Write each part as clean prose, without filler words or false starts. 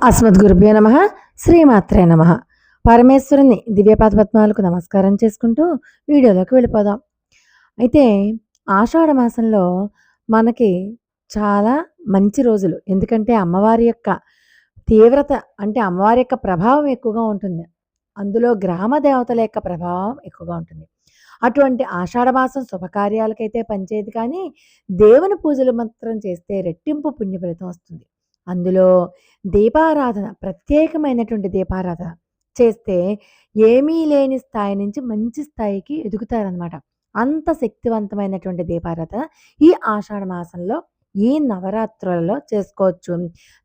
అస్మద్గురుభ్యో నమ. శ్రీమాత్రే నమ. పరమేశ్వరుని దివ్యపాదపద్మాలకు నమస్కారం చేసుకుంటూ వీడియోలోకి వెళ్ళిపోదాం. అయితే ఆషాఢ మాసంలో మనకి చాలా మంచి రోజులు. ఎందుకంటే అమ్మవారి యొక్క తీవ్రత, అంటే అమ్మవారి యొక్క ప్రభావం ఎక్కువగా ఉంటుంది. అందులో గ్రామ దేవతల యొక్క ప్రభావం ఎక్కువగా ఉంటుంది. అటువంటి ఆషాఢ మాసం శుభకార్యాలకైతే పనిచేయదు, కానీ దేవుని పూజలు మాత్రం చేస్తే రెట్టింపు పుణ్య ఫలితం వస్తుంది. అందులో దీపారాధన, ప్రత్యేకమైనటువంటి దీపారాధన చేస్తే ఏమీ లేని స్థాయి నుంచి మంచి స్థాయికి ఎదుగుతారనమాట. అంత శక్తివంతమైనటువంటి దీపారాధన ఈ ఆషాఢ మాసంలో ఈ నవరాత్రులలో చేసుకోవచ్చు.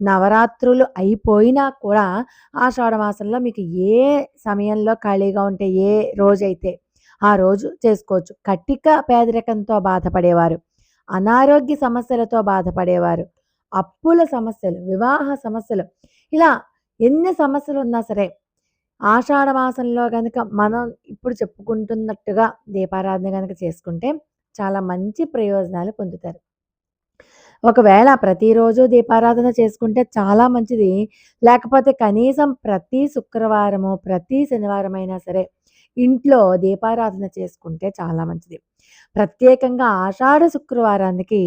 నవరాత్రులు అయిపోయినా కూడా ఆషాఢ మాసంలో మీకు ఏ సమయంలో ఖాళీగా ఉంటే, ఏ రోజైతే ఆ రోజు చేసుకోవచ్చు. కటిక పేదరికంతో బాధపడేవారు, అనారోగ్య సమస్యలతో బాధపడేవారు, అప్పుల సమస్యలు, వివాహ సమస్యలు, ఇలా ఎన్ని సమస్యలు ఉన్నా సరే ఆషాఢ మాసంలో కనుక మనం ఇప్పుడు చెప్పుకుంటున్నట్టుగా దీపారాధన కనుక చేసుకుంటే చాలా మంచి ప్రయోజనాలు పొందుతారు. ఒకవేళ ప్రతిరోజు దీపారాధన చేసుకుంటే చాలా మంచిది. లేకపోతే కనీసం ప్రతి శుక్రవారము, ప్రతి శనివారం అయినా సరే ఇంట్లో దీపారాధన చేసుకుంటే చాలా మంచిది. ప్రత్యేకంగా ఆషాఢ శుక్రవారానికి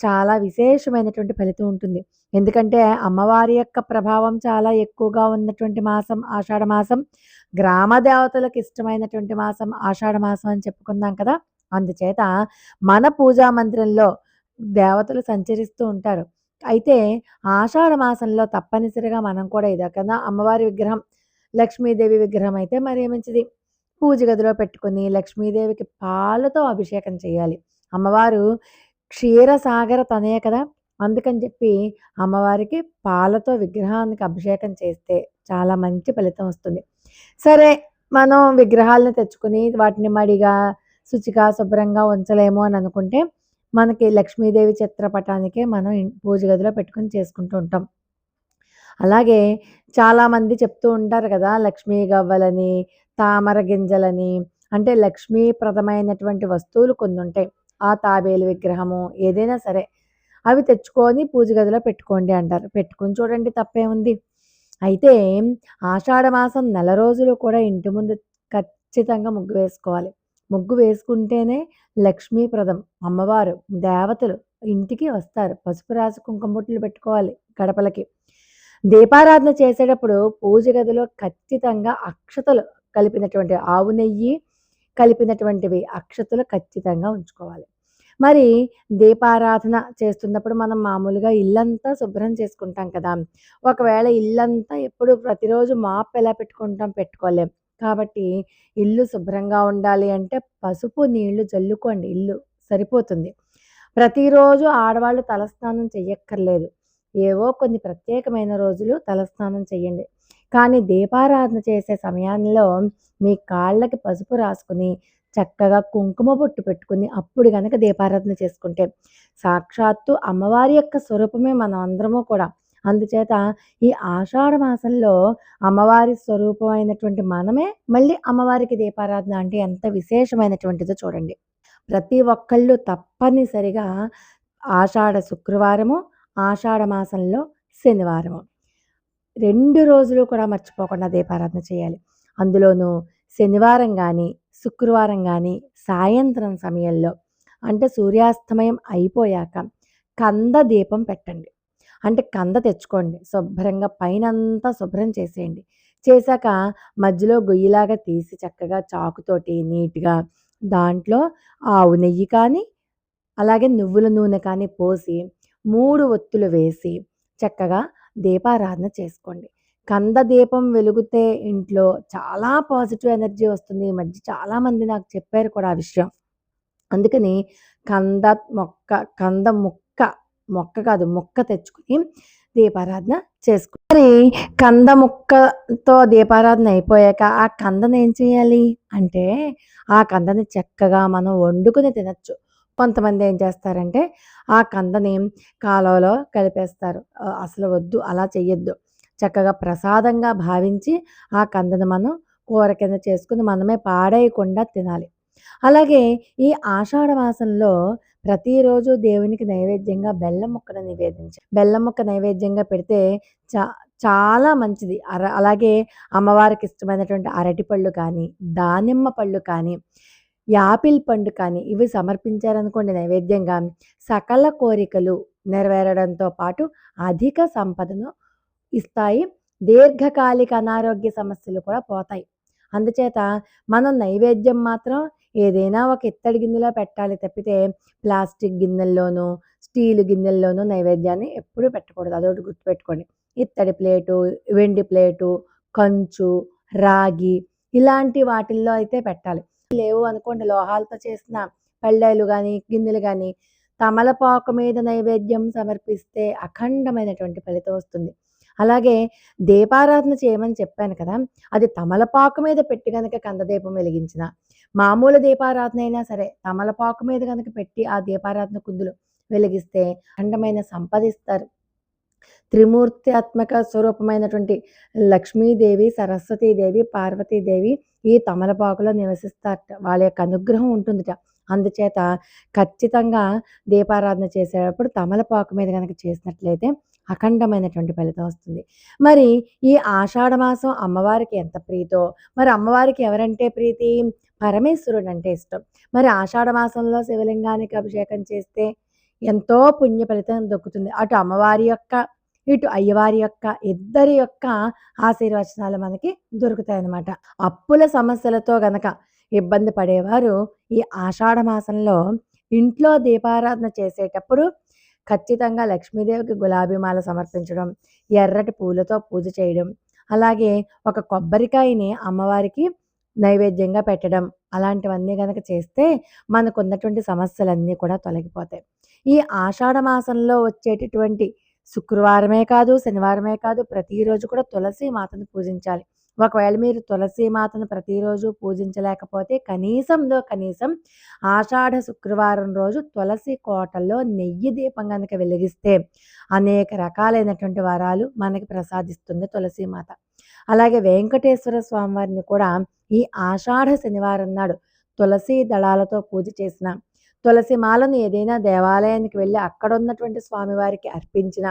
చాలా విశేషమైనటువంటి ఫలితం ఉంటుంది. ఎందుకంటే అమ్మవారి యొక్క ప్రభావం చాలా ఎక్కువగా ఉన్నటువంటి మాసం ఆషాఢ మాసం. గ్రామ దేవతలకు ఇష్టమైనటువంటి మాసం ఆషాఢ మాసం అని చెప్పుకున్నాం కదా. అందుచేత మన పూజా మందిరంలో దేవతలు సంచరిస్తూ ఉంటారు. అయితే ఆషాఢ మాసంలో తప్పనిసరిగా మనం కూడా ఇదకన్నా అమ్మవారి విగ్రహం, లక్ష్మీదేవి విగ్రహం అయితే మరీ మంచిది. పూజ గదిలో పెట్టుకొని లక్ష్మీదేవికి పాలతో అభిషేకం చేయాలి. అమ్మవారు క్షీరసాగర తనయ కదా. అందుకని చెప్పి అమ్మవారికి పాలతో విగ్రహానికి అభిషేకం చేస్తే చాలా మంచి ఫలితం వస్తుంది. సరే, మనం విగ్రహాలను తెచ్చుకుని వాటిని మడిగా శుచిగా శుభ్రంగా ఉంచలేము అని అనుకుంటే మనకి లక్ష్మీదేవి చిత్రపటానికే మనం పూజ గదిలో పెట్టుకొని చేసుకుంటూ ఉంటాం. అలాగే చాలామంది చెప్తూ ఉంటారు కదా, లక్ష్మీ గవ్వలని, తామర గింజలని, అంటే లక్ష్మీప్రదమైనటువంటి వస్తువులు కొన్ని ఉంటాయి. ఆ తాబేలు విగ్రహము ఏదైనా సరే అవి తెచ్చుకొని పూజ గదిలో పెట్టుకోండి అంటారు. పెట్టుకొని చూడండి, తప్పేముంది. అయితే ఆషాఢ మాసం నెల రోజులు కూడా ఇంటి ముందు ఖచ్చితంగా ముగ్గు వేసుకోవాలి. ముగ్గు వేసుకుంటేనే లక్ష్మీప్రదం, అమ్మవారు దేవతలు ఇంటికి వస్తారు. పసుపు రాసి కుంకుమ బొట్లు పెట్టుకోవాలి గడపలకి. దీపారాధన చేసేటప్పుడు పూజ గదిలో ఖచ్చితంగా అక్షతలు కలిపినటువంటి ఆవు నెయ్యి కలిపినటువంటివి అక్షతలు ఖచ్చితంగా ఉంచుకోవాలి. మరి దీపారాధన చేస్తున్నప్పుడు మనం మామూలుగా ఇల్లంతా శుభ్రం చేసుకుంటాం కదా. ఒకవేళ ఇల్లంతా ఎప్పుడు ప్రతిరోజు మాప్ ఎలా పెట్టుకోలేం. కాబట్టి ఇల్లు శుభ్రంగా ఉండాలి అంటే పసుపు నీళ్లు జల్లుకోండి, ఇల్లు సరిపోతుంది. ప్రతిరోజు ఆడవాళ్ళు తలస్నానం చెయ్యక్కర్లేదు. ఏవో కొన్ని ప్రత్యేకమైన రోజులు తలస్నానం చెయ్యండి. కానీ దీపారాధన చేసే సమయంలో మీ కాళ్ళకి పసుపు రాసుకుని చక్కగా కుంకుమ బొట్టు పెట్టుకుని అప్పుడు గనక దీపారాధన చేసుకుంటే సాక్షాత్తు అమ్మవారి యొక్క స్వరూపమే మనం అందరము కూడా. అందుచేత ఈ ఆషాఢ మాసంలో అమ్మవారి స్వరూపం అయినటువంటి మనమే మళ్ళీ అమ్మవారికి దీపారాధన అంటే ఎంత విశేషమైనటువంటిదో చూడండి. ప్రతి ఒక్కళ్ళు తప్పనిసరిగా ఆషాఢ శుక్రవారము, ఆషాఢ మాసంలో శనివారము 2 రోజులు కూడా మర్చిపోకుండా దీపారాధన చేయాలి. అందులోనూ శనివారం కానీ, శుక్రవారం కానీ సాయంత్రం సమయంలో, అంటే సూర్యాస్తమయం అయిపోయాక కంద దీపం పెట్టండి. అంటే కంద తెచ్చుకోండి, శుభ్రంగా పైనంతా శుభ్రం చేసేయండి. చేశాక మధ్యలో గొయ్యిలాగా తీసి చక్కగా చాకుతోటి నీట్గా దాంట్లో ఆవు నెయ్యి కానీ, అలాగే నువ్వుల నూనె కానీ పోసి 3 ఒత్తులు వేసి చక్కగా దీపారాధన చేసుకోండి. కంద దీపం వెలిగితే ఇంట్లో చాలా పాజిటివ్ ఎనర్జీ వస్తుంది. ఈ మధ్య చాలామంది నాకు చెప్పారు కూడా ఆ విషయం. అందుకని కంద మొక్క, కంద మొక్క కాదు ముక్క తెచ్చుకొని దీపారాధన చేసుకో. మరి కంద ముక్కతో దీపారాధన అయిపోయాక ఆ కందను ఏం చేయాలి అంటే, ఆ కందని చక్కగా మనం వండుకుని తినచ్చు. కొంతమంది ఏం చేస్తారంటే ఆ కందని కాలువలో కలిపేస్తారు. అసలు వద్దు, అలా చెయ్యొద్దు. చక్కగా ప్రసాదంగా భావించి ఆ కందను మనం కూర కింద చేసుకుని మనమే పాడేయకుండా తినాలి. అలాగే ఈ ఆషాఢ మాసంలో ప్రతిరోజు దేవునికి నైవేద్యంగా బెల్లం ముక్కను నివేదించాలి. బెల్లం ముక్క నైవేద్యంగా పెడితే చాలా మంచిది. అలాగే అమ్మవారికి ఇష్టమైనటువంటి అరటిపళ్ళు కానీ, దానిమ్మ పళ్ళు కానీ, యాపిల్ పండు కానీ ఇవి సమర్పించారనుకోండి నైవేద్యంగా, సకల కోరికలు నెరవేరడంతో పాటు అధిక సంపదను ఇస్తాయి. దీర్ఘకాలిక అనారోగ్య సమస్యలు కూడా పోతాయి. అందుచేత మనం నైవేద్యం మాత్రం ఏదైనా ఒక ఇత్తడి గిన్నెలో పెట్టాలి తప్పితే ప్లాస్టిక్ గిన్నెల్లోనూ, స్టీలు గిన్నెల్లోనూ నైవేద్యాన్ని ఎప్పుడూ పెట్టకూడదు. అదొకటి గుర్తుపెట్టుకోండి. ఇత్తడి ప్లేటు, వెండి ప్లేటు, కంచు, రాగి ఇలాంటి వాటిల్లో అయితే పెట్టాలి. లేవు అనుకోండి లోహాలతో చేసిన పళ్ళేలు గానీ, గిన్నెలు గానీ తమలపాకు మీద నైవేద్యం సమర్పిస్తే అఖండమైనటువంటి ఫలితం వస్తుంది. అలాగే దీపారాధన చేయమని చెప్పాను కదా! అది తమలపాకు మీద పెట్టి గనక కందదీపం వెలిగించిన, మామూలు దీపారాధన అయినా సరే తమలపాకు మీద గనక పెట్టి ఆ దీపారాధన కుందులు వెలిగిస్తే అఖండమైన సంపదిస్తారు. త్రిమూర్త్యాత్మక స్వరూపమైనటువంటి లక్ష్మీదేవి, సరస్వతీదేవి, పార్వతీదేవి ఈ తమలపాకులో నివసిస్తారట. వాళ్ళ యొక్క అనుగ్రహం ఉంటుందిట. అందుచేత ఖచ్చితంగా దీపారాధన చేసేటప్పుడు తమలపాకు మీద గనక చేసినట్లయితే అఖండమైనటువంటి ఫలితం వస్తుంది. మరి ఈ ఆషాఢ మాసం అమ్మవారికి ఎంత ప్రీతో, మరి అమ్మవారికి ఎవరంటే ప్రీతి? పరమేశ్వరుడంటే ఇష్టం. మరి ఆషాఢ మాసంలో శివలింగానికి అభిషేకం చేస్తే ఎంతో పుణ్య ఫలితం దక్కుతుంది. అటు అమ్మవారి యొక్క, ఇటు అయ్యవారి యొక్క ఇద్దరి యొక్క ఆశీర్వచనాలు మనకి దొరుకుతాయన్నమాట. అప్పుల సమస్యలతో గనక ఇబ్బంది పడేవారు ఈ ఆషాఢ మాసంలో ఇంట్లో దీపారాధన చేసేటప్పుడు ఖచ్చితంగా లక్ష్మీదేవికి గులాబీ మాల సమర్పించడం, ఎర్రటి పూలతో పూజ చేయడం, అలాగే ఒక కొబ్బరికాయని అమ్మవారికి నైవేద్యంగా పెట్టడం అలాంటివన్నీ గనక చేస్తే మనకున్నటువంటి సమస్యలన్నీ కూడా తొలగిపోతాయి. ఈ ఆషాఢ మాసంలో వచ్చేటటువంటి శుక్రవారమే కాదు, శనివారమే కాదు ప్రతిరోజు కూడా తులసి మాతను పూజించాలి. ఒకవేళ మీరు తులసి మాతను ప్రతిరోజు పూజించలేకపోతే కనీసంలో కనీసం ఆషాఢ శుక్రవారం రోజు తులసి కోటల్లో నెయ్యి దీపం గనక వెలిగిస్తే అనేక రకాలైనటువంటి వరాలు మనకి ప్రసాదిస్తుంది తులసి మాత. అలాగే వెంకటేశ్వర స్వామి వారిని కూడా ఈ ఆషాఢ శనివారం నాడు తులసి దళాలతో పూజ చేసిన, తులసి మాలను ఏదైనా దేవాలయానికి వెళ్ళి అక్కడ ఉన్నటువంటి స్వామివారికి అర్పించిన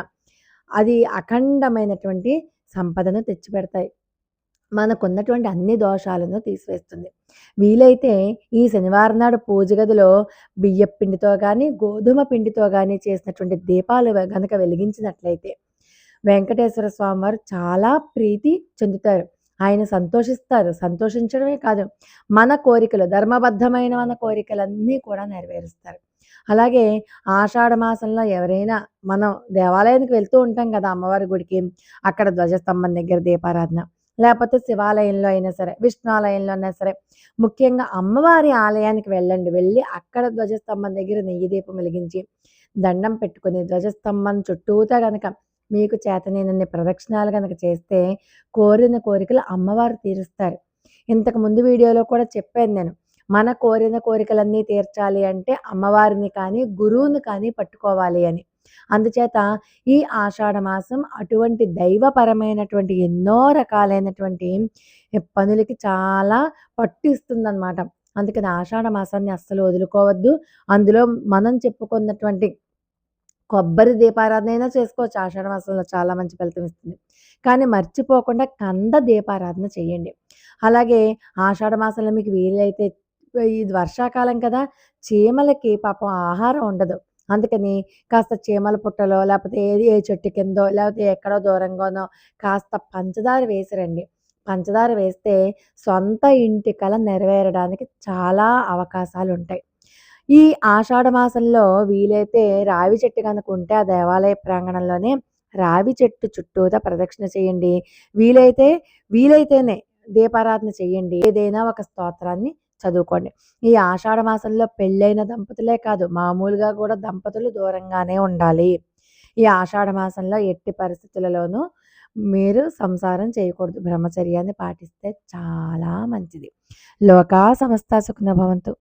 అది అఖండమైనటువంటి సంపదను తెచ్చిపెడతాయి. మనకున్నటువంటి అన్ని దోషాలను తీసివేస్తుంది. వీలైతే ఈ శనివారం నాడు పూజ గదిలో బియ్యపు పిండితో కానీ, గోధుమ పిండితో కానీ చేసినటువంటి దీపాలు గనక వెలిగించినట్లయితే వెంకటేశ్వర స్వామి వారు చాలా ప్రీతి చెందుతారు. ఆయన సంతోషిస్తారు. సంతోషించడమే కాదు, మన కోరికలు ధర్మబద్ధమైన మన కోరికలన్నీ కూడా నెరవేరుస్తారు. అలాగే ఆషాఢ మాసంలో ఎవరైనా మనం దేవాలయానికి వెళ్తూ ఉంటాం కదా అమ్మవారి గుడికి. అక్కడ ధ్వజస్తంభం దగ్గర దీపారాధన, లేకపోతే శివాలయంలో అయినా సరే, విష్ణు ఆలయంలో అయినా సరే, ముఖ్యంగా అమ్మవారి ఆలయానికి వెళ్ళండి. వెళ్ళి అక్కడ ధ్వజస్తంభం దగ్గర నెయ్యి దీపం వెలిగించి దండం పెట్టుకొని ధ్వజస్తంభం చుట్టూతా గనక మీకు చేతనైనన్ని ప్రదక్షిణాలు గనక చేస్తే కోరిన కోరికలు అమ్మవారు తీరుస్తారు. ఇంతకు ముందు వీడియోలో కూడా చెప్పాను నేను. మన కోరిన కోరికలన్నీ తీర్చాలి అంటే అమ్మవారిని కానీ, గురువుని కానీ పట్టుకోవాలి అని. అందుచేత ఈ ఆషాఢ మాసం అటువంటి దైవపరమైనటువంటి ఎన్నో రకాలైనటువంటి పనులకి చాలా పట్టు ఇస్తుందనమాట. అందుకని ఆషాఢ మాసాన్ని అస్సలు వదులుకోవద్దు. అందులో మనం చెప్పుకున్నటువంటి కొబ్బరి దీపారాధన అయినా చేసుకోవచ్చు. ఆషాఢ మాసంలో చాలా మంచి ఫలితం ఇస్తుంది. కానీ మర్చిపోకుండా కంద దీపారాధన చేయండి. అలాగే ఆషాఢ మాసంలో మీకు వీలైతే ఇది వర్షాకాలం కదా! చీమలకి పాపం ఆహారం ఉండదు. అందుకని కాస్త చీమల పుట్టలో లేకపోతే ఏ చెట్టు కిందో లేకపోతే ఎక్కడో దూరంగానో కాస్త పంచదార వేసిరండి. పంచదార వేస్తే సొంత ఇంటి కల నెరవేరడానికి చాలా అవకాశాలుంటాయి. ఈ ఆషాఢ మాసంలో వీలైతే రావి చెట్టు గనుక ఉంటే ఆ దేవాలయ ప్రాంగణంలోనే రావి చెట్టు చుట్టూతా ప్రదక్షిణ చేయండి. వీలైతేనే దీపారాధన చేయండి. ఏదైనా ఒక స్తోత్రాన్ని చదువుకోండి. ఈ ఆషాఢ మాసంలో పెళ్ళైన దంపతులే కాదు, మామూలుగా కూడా దంపతులు దూరంగానే ఉండాలి. ఈ ఆషాఢ మాసంలో ఎట్టి పరిస్థితులలోనూ మీరు సంసారం చేయకూడదు. బ్రహ్మచర్యాన్ని పాటిస్తే చాలా మంచిది. లోకా సమస్తా సుఖినో భవంతు.